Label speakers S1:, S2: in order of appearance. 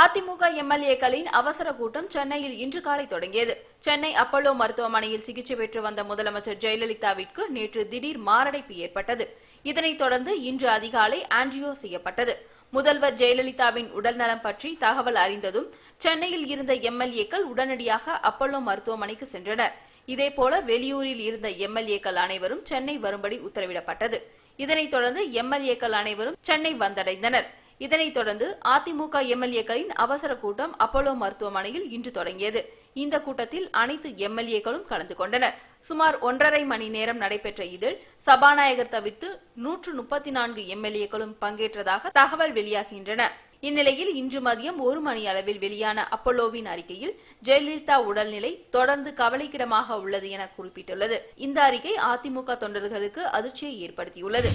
S1: அதிமுக எம்எல்ஏக்களின் அவசர கூட்டம் சென்னையில் இன்று காலை தொடங்கியது. சென்னை அப்பல்லோ மருத்துவமனையில் சிகிச்சை பெற்று வந்த முதலமைச்சர் ஜெயலலிதாவிற்கு நேற்று திடீர் மாரடைப்பு ஏற்பட்டது. இதனைத் தொடர்ந்து இன்று அதிகாலை ஆன்ஜியோ செய்யப்பட்டது. முதல்வர் ஜெயலலிதாவின் உடல்நலம் பற்றி தகவல் அறிந்ததும் சென்னையில் இருந்த எம்எல்ஏக்கள் உடனடியாக அப்பல்லோ மருத்துவமனைக்கு சென்றனர். இதேபோல வெளியூரில் இருந்த எம்எல்ஏக்கள் அனைவரும் சென்னை வரும்படி உத்தரவிடப்பட்டது. இதனைத் தொடர்ந்து எம்எல்ஏக்கள் அனைவரும் சென்னை வந்தடைந்தனர். இதனைத் தொடர்ந்து அதிமுக எம்எல்ஏக்களின் அவசர கூட்டம் அப்பல்லோ மருத்துவமனையில் இன்று தொடங்கியது. இந்த கூட்டத்தில் அனைத்து எம்எல்ஏக்களும் கலந்து கொண்டனர். சுமார் 1.5 மணி நேரம் நடைபெற்ற இதில் சபாநாயகர் தவிர்த்து 134 எம்எல்ஏக்களும் பங்கேற்றதாக தகவல் வெளியாகின்றன. இந்நிலையில் இன்று மதியம் 1 மணி அளவில் வெளியான அப்பல்லோவின் அறிக்கையில் ஜெயலலிதா உடல்நிலை தொடர்ந்து கவலைக்கிடமாக உள்ளது என குறிப்பிட்டுள்ளது. இந்த அறிக்கை அதிமுக தொண்டர்களுக்கு அதிர்ச்சியை ஏற்படுத்தியுள்ளது.